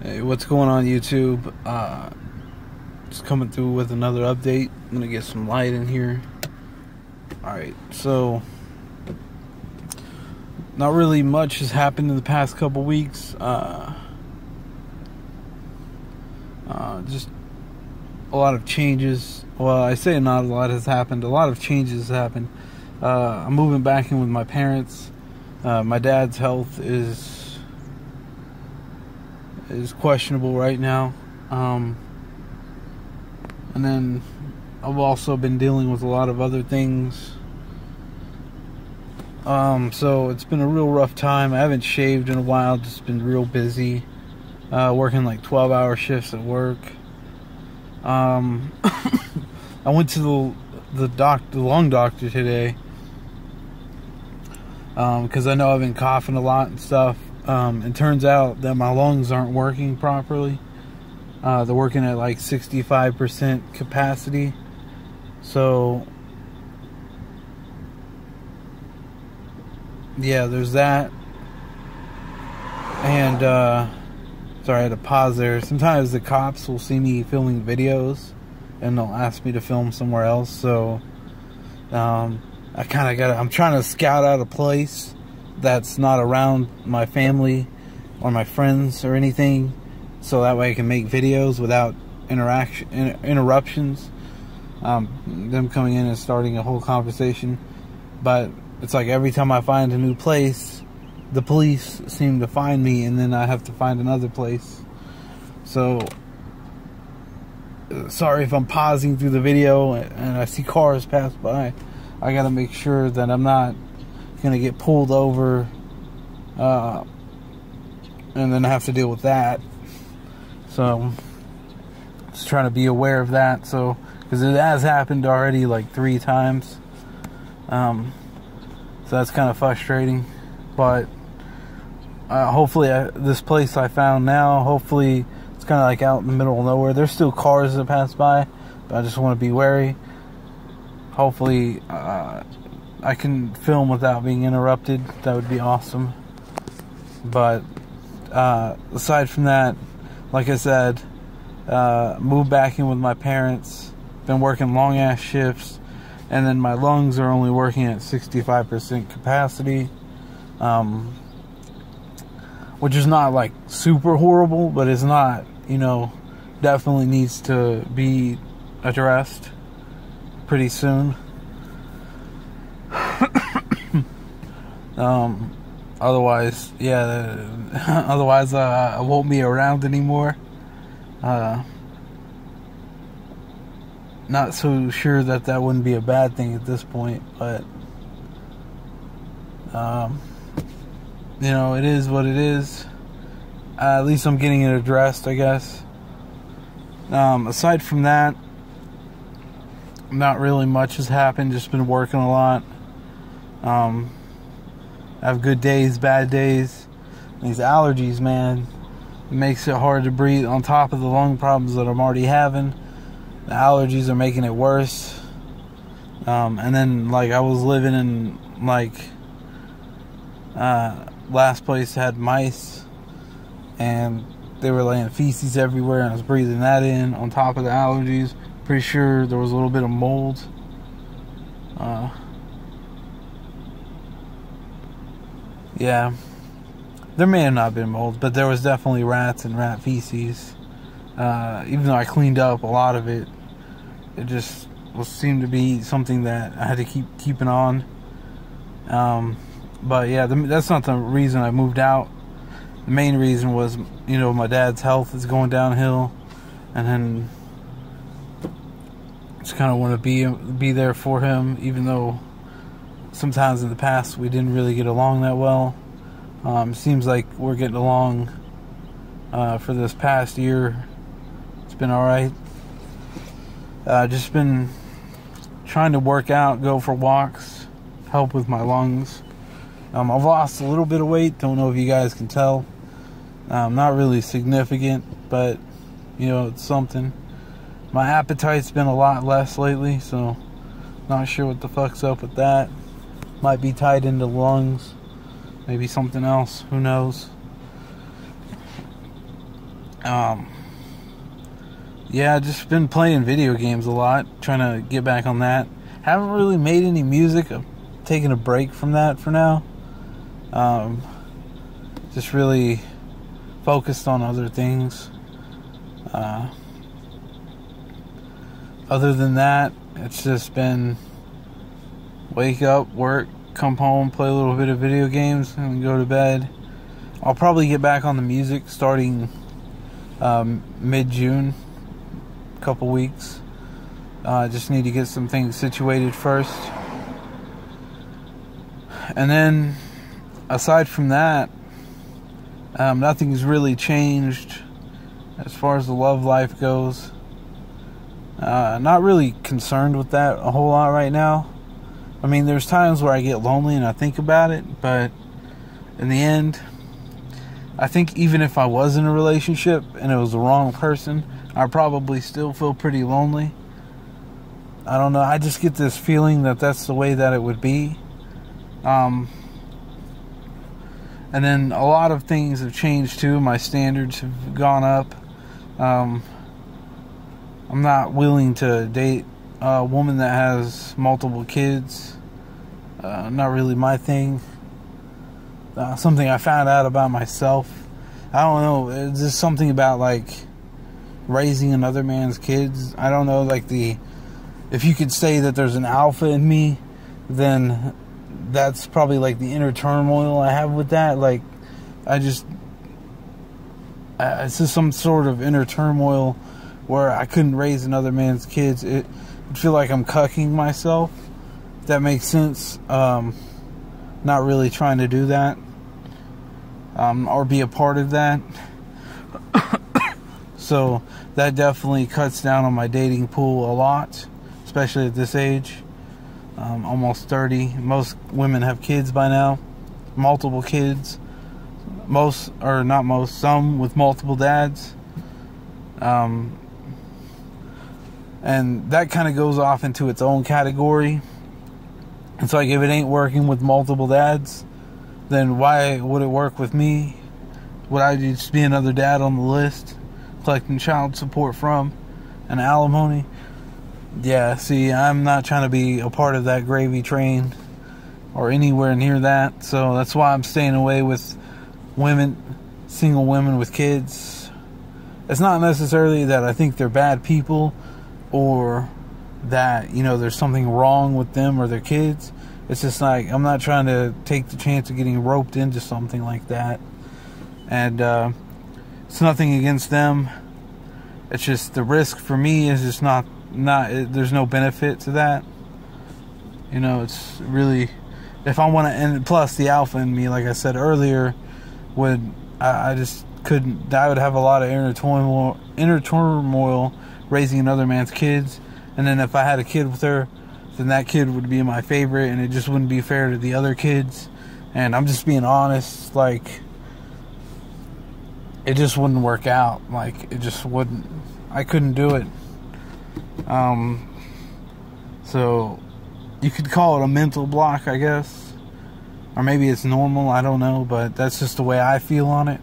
Hey, what's going on, YouTube? Just coming through with another update. I'm gonna get some light in here. Alright, so not really much has happened in the past couple weeks. Just a lot of changes. Well, I say not a lot has happened. A lot of changes happened. I'm moving back in with my parents. My dad's health is questionable right now. And then I've also been dealing with a lot of other things. So it's been a real rough time. I haven't shaved in a while, just been real busy. Working like 12-hour shifts at work. I went to the lung doctor today. Because I know I've been coughing a lot and stuff. It turns out that my lungs aren't working properly. They're working at like 65% capacity. So yeah, there's that. And sorry, I had to pause there. Sometimes the cops will see me filming videos and they'll ask me to film somewhere else. So I kind of I'm trying to scout out a place that's not around my family or my friends or anything, so that way I can make videos without interruptions. Them coming in and starting a whole conversation. But it's like every time I find a new place, the police seem to find me, and then I have to find another place. So sorry if I'm pausing through the video and I see cars pass by. I gotta make sure that I'm not gonna get pulled over and then have to deal with that. So just trying to be aware of that. So because it has happened already like 3 times. So that's kind of frustrating. But hopefully this place I found now, hopefully it's kind of like out in the middle of nowhere. There's still cars that pass by, but I just want to be wary. Hopefully I can film without being interrupted. That would be awesome. But aside from that, like I said, moved back in with my parents. Been working long ass shifts, and then my lungs are only working at 65% capacity, which is not like super horrible, but it's not, definitely needs to be addressed pretty soon. Otherwise, yeah, otherwise I won't be around anymore. Not so sure that wouldn't be a bad thing at this point, but it is what it is. At least I'm getting it addressed, I guess. Aside from that, not really much has happened. Just been working a lot. I have good days, bad days. These allergies, man, it makes it hard to breathe. On top of the lung problems that I'm already having, the allergies are making it worse. And then, like, I was living in, like, last place had mice, and they were laying feces everywhere, and I was breathing that in on top of the allergies. Pretty sure there was a little bit of mold. Yeah, there may have not been mold, but there was definitely rats and rat feces. Even though I cleaned up a lot of it, it just seemed to be something that I had to keep keeping on. But yeah, that's not the reason I moved out. The main reason was, my dad's health is going downhill, and then just kind of want to be there for him, even though sometimes in the past we didn't really get along that well. Seems like we're getting along for this past year. It's been alright. Just been trying to work out, go for walks, help with my lungs. I've lost a little bit of weight. Don't know if you guys can tell. Not really significant, but it's something. My appetite's been a lot less lately, so not sure what the fuck's up with that. Might be tied into lungs. Maybe something else. Who knows? Yeah, just been playing video games a lot, trying to get back on that. Haven't really made any music. I'm taking a break from that for now. Just really focused on other things. Other than that, it's just been wake up, work, come home, play a little bit of video games, and go to bed. I'll probably get back on the music starting mid-June, a couple weeks. I just need to get some things situated first. And then, aside from that, nothing's really changed as far as the love life goes. Not really concerned with that a whole lot right now. I mean, there's times where I get lonely and I think about it, but in the end, I think even if I was in a relationship and it was the wrong person, I'd probably still feel pretty lonely. I don't know, I just get this feeling that that's the way that it would be. And then a lot of things have changed too. My standards have gone up. I'm not willing to date a woman that has multiple kids. Not really my thing. Something I found out about myself. I don't know. It's just something about like raising another man's kids. I don't know. Like if you could say that there's an alpha in me, then that's probably like the inner turmoil I have with that. Like it's just some sort of inner turmoil where I couldn't raise another man's kids. It would feel like I'm cucking myself, if that makes sense. Not really trying to do that, or be a part of that. So that definitely cuts down on my dating pool a lot, especially at this age. Almost 30. Most women have kids by now, multiple kids. Some with multiple dads. And that kind of goes off into its own category. It's like, if it ain't working with multiple dads, then why would it work with me? Would I just be another dad on the list, collecting child support from and alimony? Yeah, see, I'm not trying to be a part of that gravy train or anywhere near that. So that's why I'm staying away with single women with kids. It's not necessarily that I think they're bad people or that, there's something wrong with them or their kids. It's just like, I'm not trying to take the chance of getting roped into something like that. And it's nothing against them. It's just the risk for me is just not there's no benefit to that. It's really, if I want to, and plus the alpha in me, like I said earlier, I just couldn't. I would have a lot of inner turmoil raising another man's kids, and then if I had a kid with her, then that kid would be my favorite, and it just wouldn't be fair to the other kids. And I'm just being honest, like, it just wouldn't work out. Like, it just wouldn't. I couldn't do it. So you could call it a mental block, I guess, or maybe it's normal. I don't know, but that's just the way I feel on it.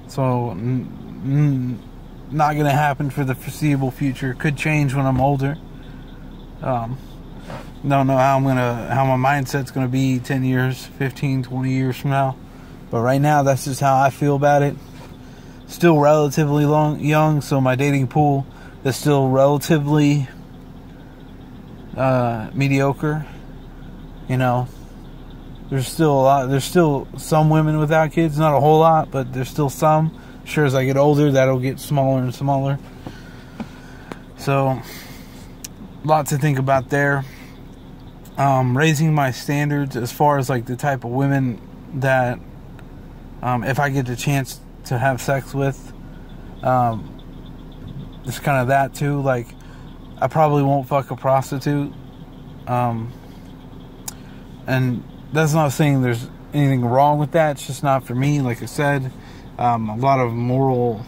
So not gonna happen for the foreseeable future. Could change when I'm older. Don't know how my mindset's gonna be 10 years, 15, 20 years from now. But right now, that's just how I feel about it. Still relatively young, so my dating pool is still relatively mediocre. There's still some women without kids, not a whole lot, but there's still some. Sure, as I get older, that'll get smaller and smaller. So, lots to think about there. Raising my standards as far as like the type of women that, if I get the chance to have sex with, it's kind of that too. Like, I probably won't fuck a prostitute. And that's not saying there's anything wrong with that. It's just not for me. Like I said, a lot of moral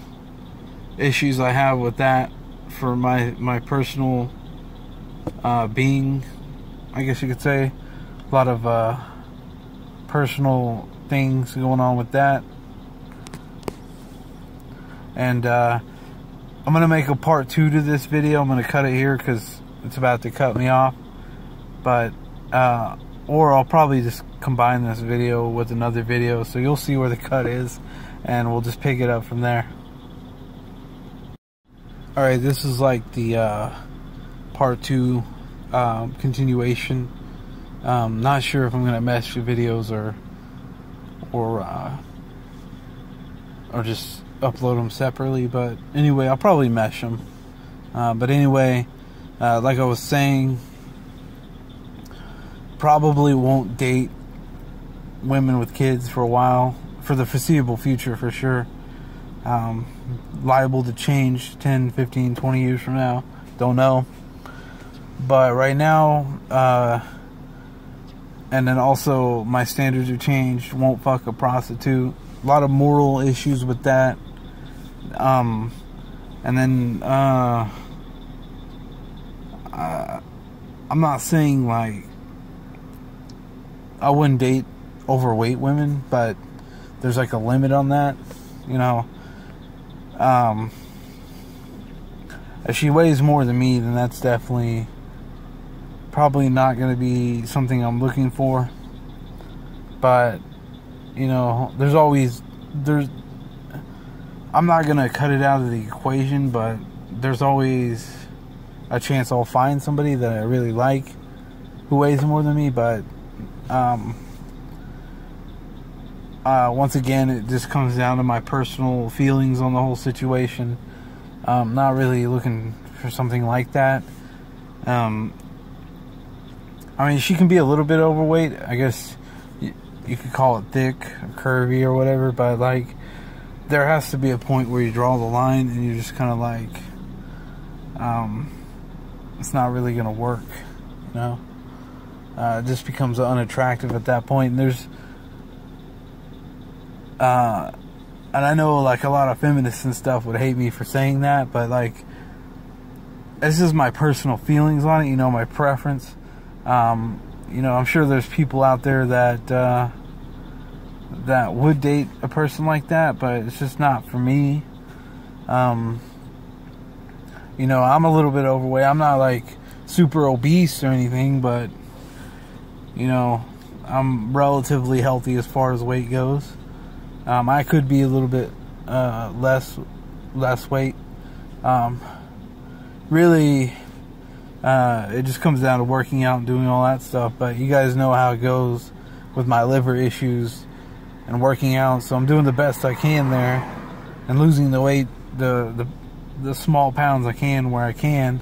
issues I have with that for my personal being, I guess you could say. A lot of personal things going on with that. And I'm going to make a part 2 to this video. I'm going to cut it here because it's about to cut me off. But, or I'll probably just combine this video with another video, so you'll see where the cut is, and we'll just pick it up from there. Alright, this is like the part 2 continuation. Not sure if I'm going to mesh the videos or just upload them separately, but anyway, I'll probably mesh them. But anyway, like I was saying, probably won't date women with kids for a while, for the foreseeable future for sure. Liable to change 10, 15, 20 years from now, don't know. But right now, and then also my standards have changed, won't fuck a prostitute. A lot of moral issues with that. And then I'm not saying like I wouldn't date overweight women, but there's like a limit on that, you know. If she weighs more than me, then that's definitely probably not going to be something I'm looking for. But you know, I'm not going to cut it out of the equation, but there's always a chance I'll find somebody that I really like who weighs more than me. But once again, it just comes down to my personal feelings on the whole situation. Not really looking for something like that. I mean, she can be a little bit overweight. I guess you could call it thick or curvy or whatever, but like there has to be a point where you draw the line and you're just kind of like, it's not really going to work, you know. It just becomes unattractive at that point. And there's and I know like a lot of feminists and stuff would hate me for saying that, but like this is my personal feelings on it, you know, my preference. You know, I'm sure there's people out there that that would date a person like that, but it's just not for me. You know, I'm a little bit overweight. I'm not like super obese or anything, but you know, I'm relatively healthy as far as weight goes. I could be a little bit less weight. Really, it just comes down to working out and doing all that stuff. But you guys know how it goes with my liver issues and working out. So I'm doing the best I can there and losing the weight, the small pounds I can where I can,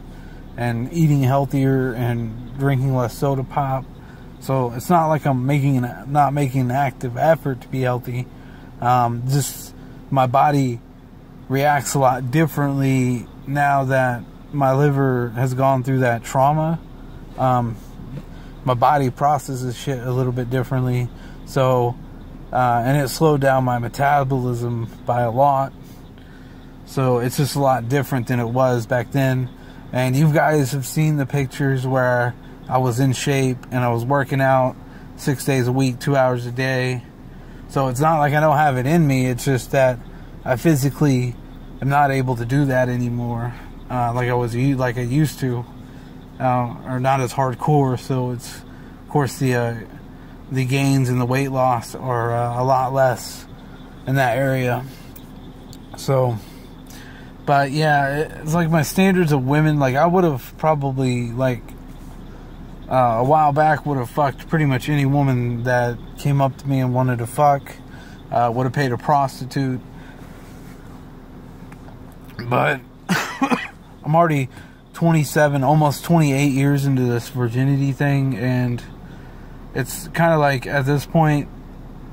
and eating healthier and drinking less soda pop. So it's not like I'm not making an active effort to be healthy. Just my body reacts a lot differently now that my liver has gone through that trauma. My body processes shit a little bit differently. So, and it slowed down my metabolism by a lot. So it's just a lot different than it was back then. And you guys have seen the pictures where I was in shape and I was working out 6 days a week, 2 hours a day. So it's not like I don't have it in me. It's just that I physically am not able to do that anymore, like I used to, or not as hardcore. So it's, of course, the gains and the weight loss are a lot less in that area. So, but yeah, it's like my standards of women. Like I would have probably like a while back would have fucked pretty much any woman that came up to me and wanted to fuck. Would have paid a prostitute. But I'm already 27, almost 28 years into this virginity thing, and it's kind of like at this point,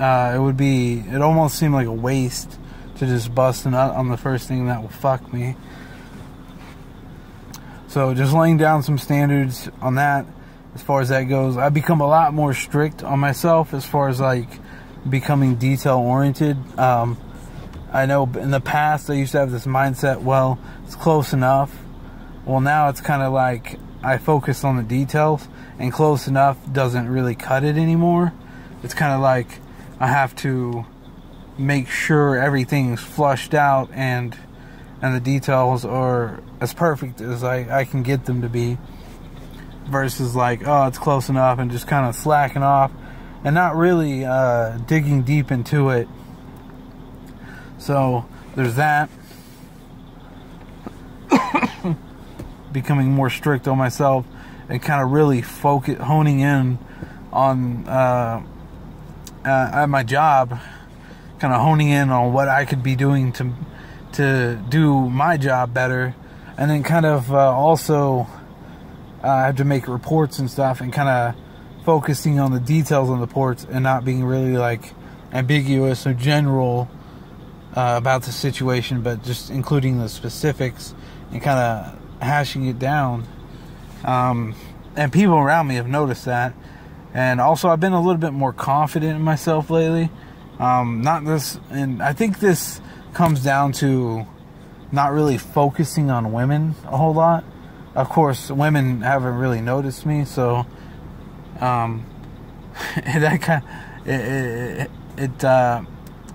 it almost seemed like a waste to just bust a nut on the first thing that will fuck me. So just laying down some standards on that. As far as that goes, I've become a lot more strict on myself as far as like becoming detail oriented. I know in the past I used to have this mindset, well, it's close enough. Well, now it's kind of like I focus on the details, and close enough doesn't really cut it anymore. It's kind of like I have to make sure everything's flushed out and and the details are as perfect as I can get them to be, versus like, oh, it's close enough, and just kind of slacking off and not really digging deep into it. So there's that. Becoming more strict on myself and kind of really honing in on at my job, kind of honing in on what I could be doing to do my job better, and then kind of also I have to make reports and stuff, and kind of focusing on the details on the reports and not being really like ambiguous or general about the situation, but just including the specifics and kind of hashing it down. And people around me have noticed that. And also I've been a little bit more confident in myself lately. And I think this comes down to not really focusing on women a whole lot. Of course, women haven't really noticed me, so that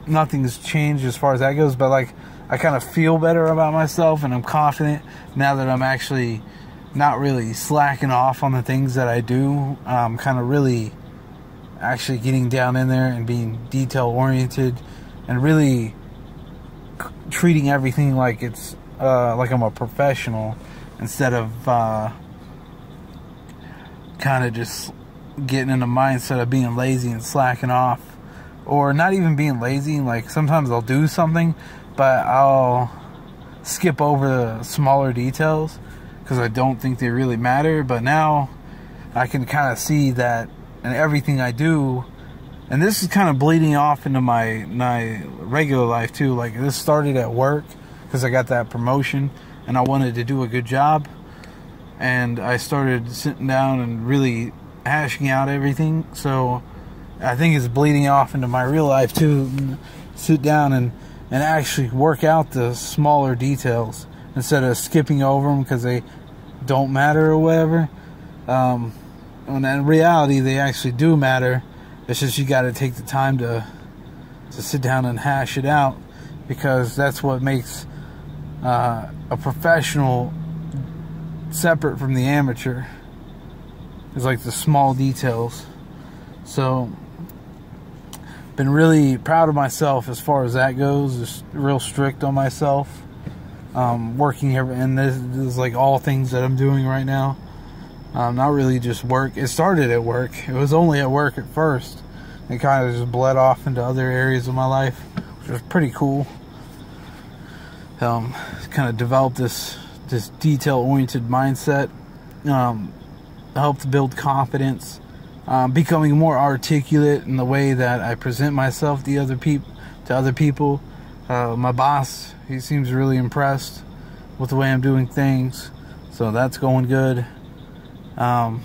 nothing's changed as far as that goes. But like, I kind of feel better about myself, and I'm confident now that I'm actually not really slacking off on the things that I do. Kind of really actually getting down in there and being detail oriented, and really treating everything like it's like I'm a professional, instead of kind of just getting in the mindset of being lazy and slacking off. Or not even being lazy. Like, sometimes I'll do something, but I'll skip over the smaller details because I don't think they really matter. But now I can kind of see that in everything I do, and this is kind of bleeding off into my regular life too. Like, this started at work because I got that promotion and I wanted to do a good job, and I started sitting down and really hashing out everything. So I think it's bleeding off into my real life too. Sit down and actually work out the smaller details instead of skipping over them because they don't matter or whatever. And in reality, they actually do matter. It's just you got to take the time to sit down and hash it out, because that's what makes a professional separate from the amateur. It's like the small details. So been really proud of myself as far as that goes. Just real strict on myself. Working here, and this is like all things that I'm doing right now. Not really just work. It started at work. It was only at work at first. It kind of just bled off into other areas of my life, which was pretty cool. Kind of developed this detail-oriented mindset. Helped build confidence. Becoming more articulate in the way that I present myself to other people. My boss, he seems really impressed with the way I'm doing things, so that's going good. Other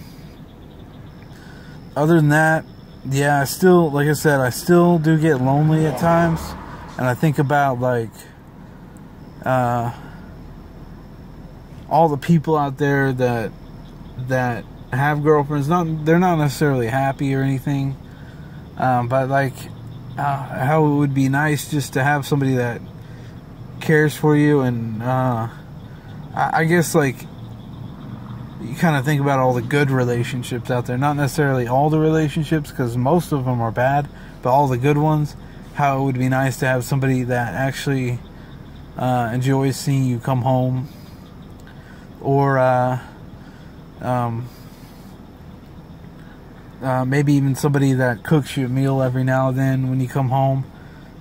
than that, yeah, I still, like I said, I still do get lonely at times, and I think about like all the people out there that have girlfriends. They're not necessarily happy or anything, but like how it would be nice just to have somebody that cares for you. And I guess like you kind of think about all the good relationships out there, not necessarily all the relationships, because most of them are bad, but all the good ones. How it would be nice to have somebody that actually enjoys seeing you come home, or maybe even somebody that cooks you a meal every now and then when you come home.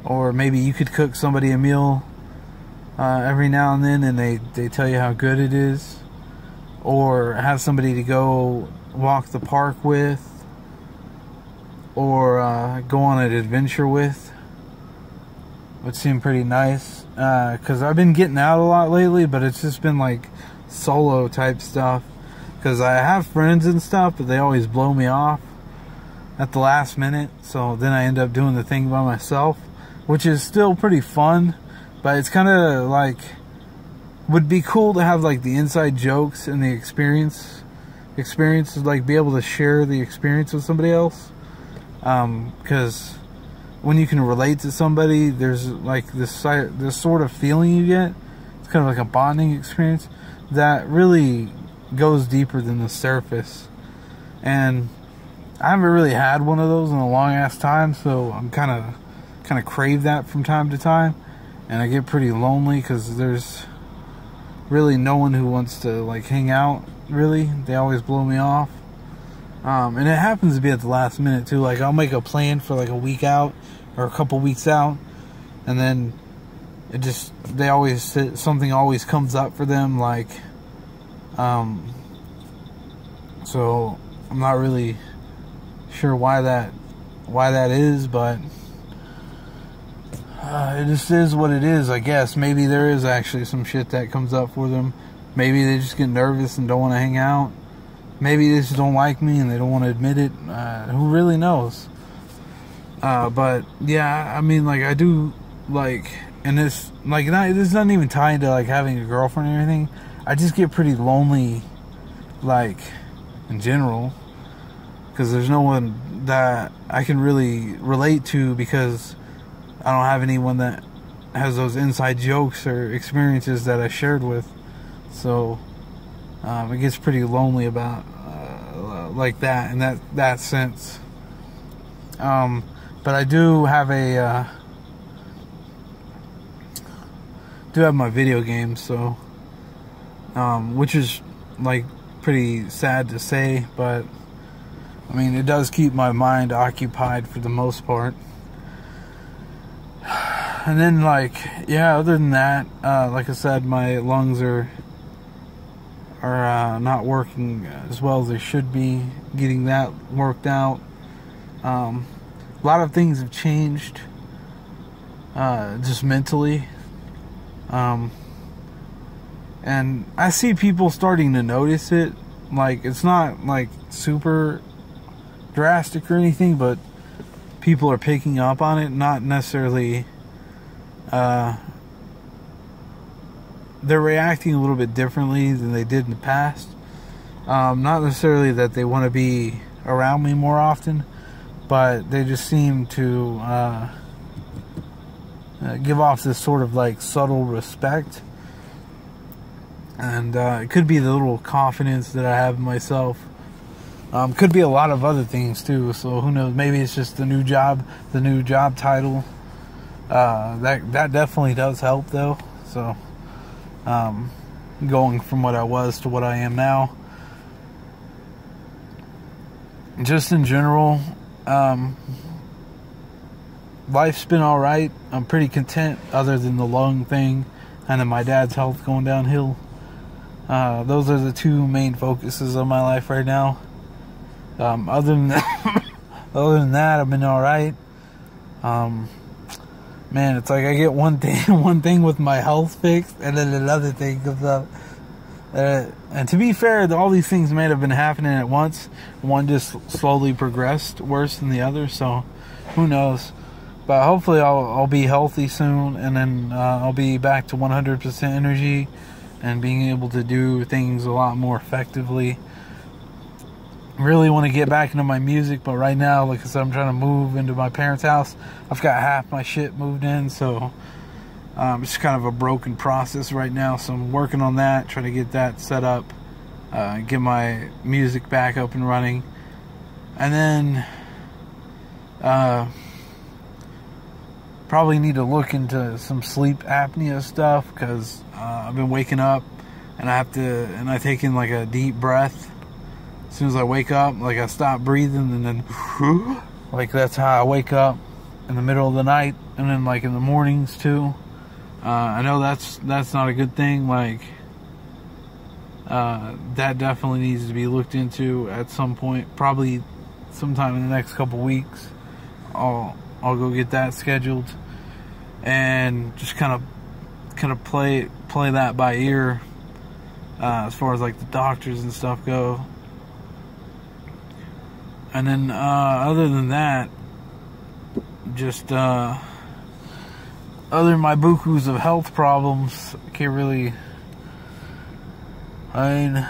Or maybe you could cook somebody a meal every now and then, and they tell you how good it is. Or have somebody to go walk the park with, or go on an adventure with, would seem pretty nice. Because I've been getting out a lot lately, but it's just been like solo type stuff. Because I have friends and stuff, but they always blow me off at the last minute. So then I end up doing the thing by myself, which is still pretty fun. But it's kind of like, would be cool to have like the inside jokes and the experiences, like be able to share the experience with somebody else. Because when you can relate to somebody, there's like this sort of feeling you get. It's kind of like a bonding experience that really goes deeper than the surface. And I haven't really had one of those in a long ass time, so I'm kind of crave that from time to time, and I get pretty lonely because there's really no one who wants to like hang out. Really, they always blow me off, and it happens to be at the last minute too. Like I'll make a plan for like a week out or a couple weeks out, and then something always comes up for them, like so I'm not really sure why that is, but it just is what it is, I guess. Maybe there is actually some shit that comes up for them. Maybe they just get nervous and don't want to hang out. Maybe they just don't like me and they don't want to admit it. Who really knows? But yeah, I mean, like I do like, and this like this isn't even tied to like having a girlfriend or anything. I just get pretty lonely, like in general, because there's no one that I can really relate to, because I don't have anyone that has those inside jokes or experiences that I shared with. So it gets pretty lonely about like that in that sense. But I do have my video games, so which is like pretty sad to say, but I mean, it does keep my mind occupied for the most part. And then, like, yeah, other than that, like I said, my lungs are not working as well as they should be. Getting that worked out. A lot of things have changed, just mentally. And I see people starting to notice it. Like, it's not like super drastic or anything, but people are picking up on it. Not necessarily they're reacting a little bit differently than they did in the past. Not necessarily that they want to be around me more often, but they just seem to give off this sort of like subtle respect. And it could be the little confidence that I have in myself. Could be a lot of other things too, so who knows? Maybe it's just the new job title. That definitely does help though. So going from what I was to what I am now. Just in general, life's been alright. I'm pretty content, other than the lung thing and then my dad's health going downhill. Those are the two main focuses of my life right now. Other than that, I've been all right. Man, it's like I get one thing with my health fixed, and then another thing comes up. And to be fair, all these things may have been happening at once. One just slowly progressed worse than the other, so who knows? But hopefully I'll be healthy soon, and then I'll be back to 100% energy and being able to do things a lot more effectively. Really want to get back into my music, but right now, like I said, I'm trying to move into my parents' house. I've got half my shit moved in, so it's kind of a broken process right now. So I'm working on that, trying to get that set up, get my music back up and running. And then probably need to look into some sleep apnea stuff, because I've been waking up and I take in like a deep breath. As soon as I wake up, like I stop breathing, and then like that's how I wake up in the middle of the night, and then like in the mornings too. I know that's not a good thing. Like that definitely needs to be looked into at some point, probably sometime in the next couple weeks. I'll go get that scheduled and just kind of play that by ear as far as like the doctors and stuff go. And then other than that, just other than my bukus of health problems, I can't really. I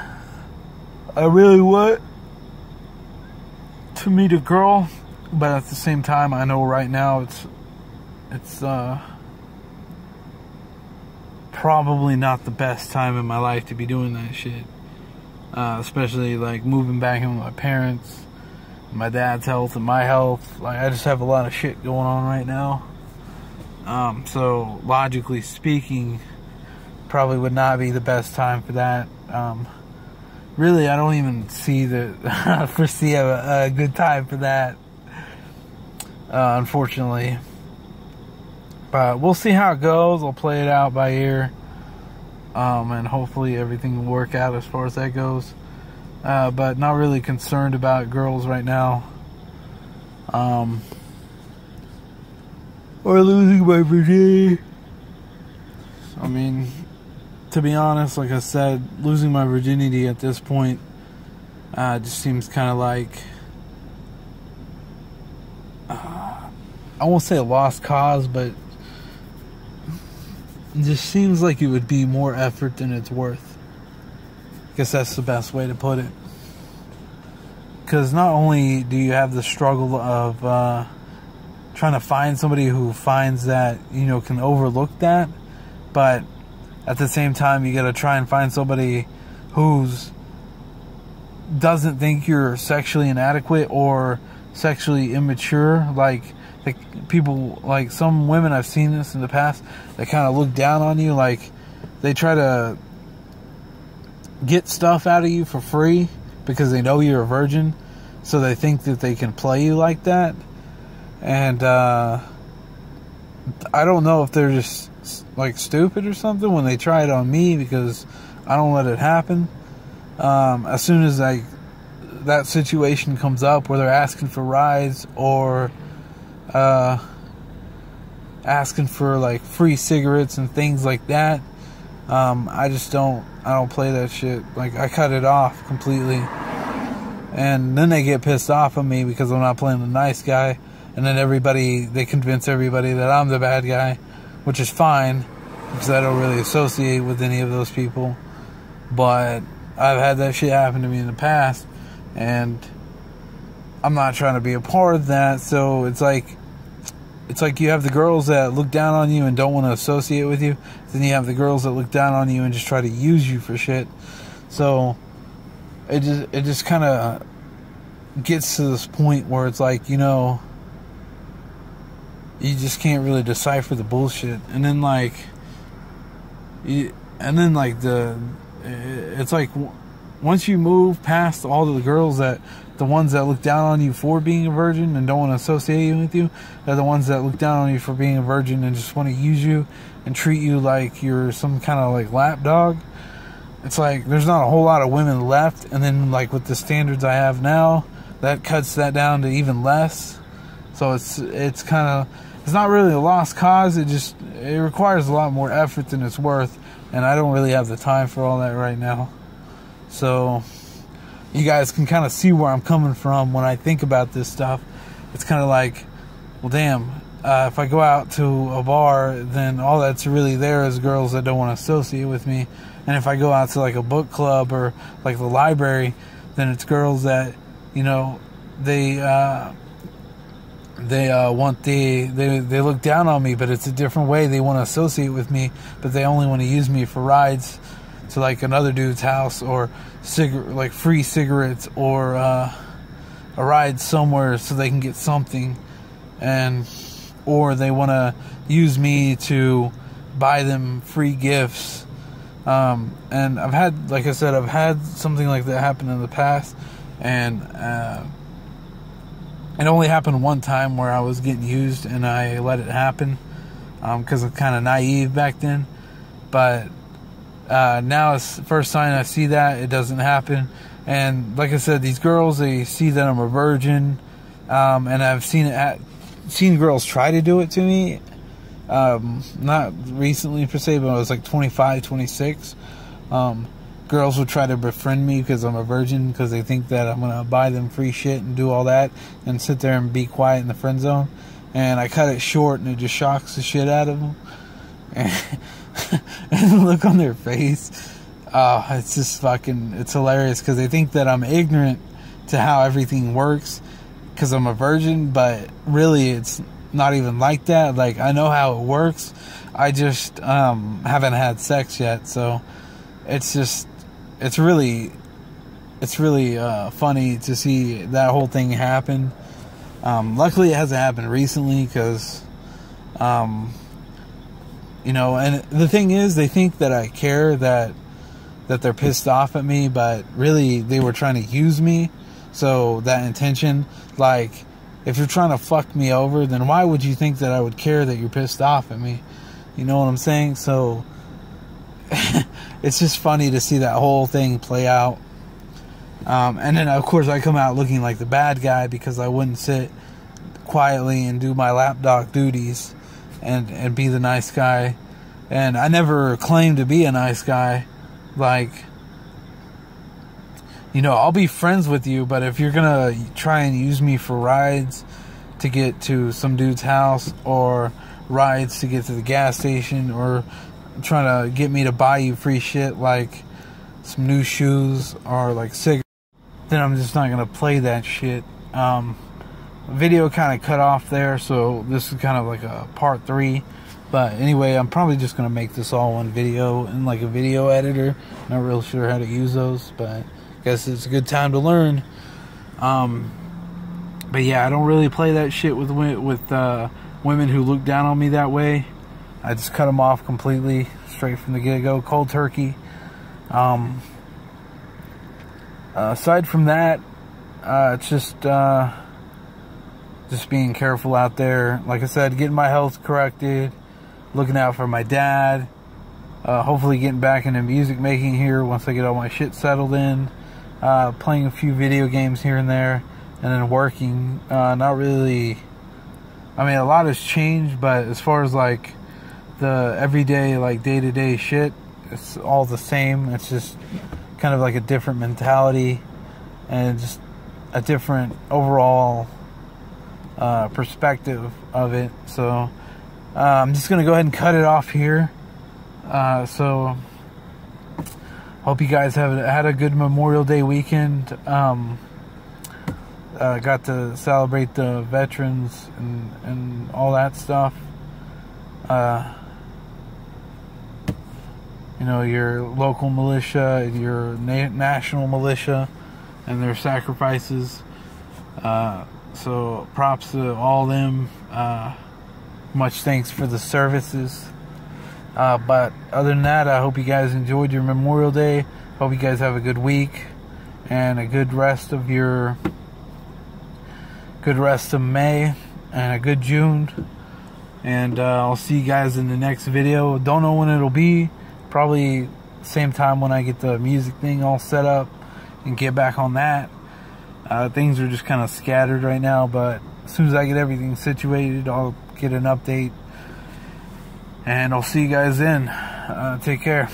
really want to meet a girl, but at the same time, I know right now it's probably not the best time in my life to be doing that shit. Especially like moving back in with my parents, my dad's health and my health. Like, I just have a lot of shit going on right now. So logically speaking, probably would not be the best time for that. Really, I don't even foresee a good time for that, unfortunately. But we'll see how it goes. I'll play it out by ear, and hopefully everything will work out as far as that goes. But not really concerned about girls right now. Or losing my virginity. I mean, to be honest, like I said, losing my virginity at this point just seems kind of like, I won't say a lost cause, but it just seems like it would be more effort than it's worth. I guess that's the best way to put it. Because not only do you have the struggle of trying to find somebody who finds that, you know, can overlook that, but at the same time, you got to try and find somebody who's doesn't think you're sexually inadequate or sexually immature. Like people, like some women, I've seen this in the past, they kind of look down on you. Like they try to get stuff out of you for free because they know you're a virgin, so they think that they can play you like that. And I don't know if they're just like stupid or something when they try it on me, because I don't let it happen. As soon as that situation comes up where they're asking for rides or asking for like free cigarettes and things like that, I don't play that shit. Like, I cut it off completely. And then they get pissed off at me because I'm not playing the nice guy. And then they convince everybody that I'm the bad guy, which is fine, because I don't really associate with any of those people. But I've had that shit happen to me in the past, and I'm not trying to be a part of that. So it's like you have the girls that look down on you and don't want to associate with you. Then you have the girls that look down on you and just try to use you for shit. So it just kind of gets to this point where it's like, you know, you just can't really decipher the bullshit. And then it's like once you move past all of the girls the ones that look down on you for being a virgin and don't want to associate with you, are the ones that look down on you for being a virgin and just want to use you and treat you like you're some kind of like lapdog. It's like there's not a whole lot of women left, and then like with the standards I have now, that cuts that down to even less. So it's kind of, it's not really a lost cause. It requires a lot more effort than it's worth, and I don't really have the time for all that right now. So you guys can kind of see where I'm coming from when I think about this stuff. It's kind of like, well, damn, if I go out to a bar, then all that's really there is girls that don't want to associate with me. And if I go out to like a book club or like the library, then it's girls that, you know, they look down on me, but it's a different way. They want to associate with me, but they only want to use me for rides to like another dude's house, or like free cigarettes, or a ride somewhere so they can get something, or they want to use me to buy them free gifts. And I've had, like I said, I've had something like that happen in the past, and it only happened one time where I was getting used and I let it happen, because I'm kind of naive back then. But now it's the first time I see that it doesn't happen. And like I said, these girls, they see that I'm a virgin, and I've seen girls try to do it to me. Not recently per se, but I was like 25, 26. Girls would try to befriend me because I'm a virgin, because they think that I'm going to buy them free shit and do all that and sit there and be quiet in the friend zone. And I cut it short, and it just shocks the shit out of them. And the look on their face, it's just fucking, it's hilarious, because they think that I'm ignorant to how everything works because I'm a virgin, but really it's not even like that. Like, I know how it works. I just haven't had sex yet, so it's really funny to see that whole thing happen. Luckily, it hasn't happened recently because, you know, and the thing is, they think that I care, that they're pissed off at me, but really they were trying to use me. So that intention, like, if you're trying to fuck me over, then why would you think that I would care that you're pissed off at me? You know what I'm saying? So it's just funny to see that whole thing play out. And then, of course, I come out looking like the bad guy because I wouldn't sit quietly and do my lapdog duties and be the nice guy. And I never claimed to be a nice guy. Like, you know, I'll be friends with you, but if you're gonna try and use me for rides to get to some dude's house, or rides to get to the gas station, or trying to get me to buy you free shit like some new shoes or like cigarettes, then I'm just not gonna play that shit. Video kind of cut off there, so this is kind of like a part 3. But anyway, I'm probably just gonna make this all one video in like a video editor. Not real sure how to use those, but I guess it's a good time to learn. But yeah, I don't really play that shit with women who look down on me that way. I just cut them off completely, straight from the get-go, cold turkey. Aside from that, it's just being careful out there. Like I said, getting my health corrected, looking out for my dad, hopefully getting back into music making here once I get all my shit settled in, playing a few video games here and there, and then working. Not really, I mean, a lot has changed, but as far as like the everyday, like day-to-day shit, it's all the same. It's just kind of like a different mentality and just a different overall perspective of it. So I'm just gonna go ahead and cut it off here. So hope you guys have had a good Memorial Day weekend. Got to celebrate the veterans and all that stuff. You know, your local militia, your national militia, and their sacrifices. So props to all them. Much thanks for the services. But other than that, I hope you guys enjoyed your Memorial Day. Hope you guys have a good week and a good rest of May and a good June. And I'll see you guys in the next video. Don't know when it'll be. Probably same time when I get the music thing all set up and get back on that. Things are just kind of scattered right now, but as soon as I get everything situated, I'll get an update. And I'll see you guys then. Take care.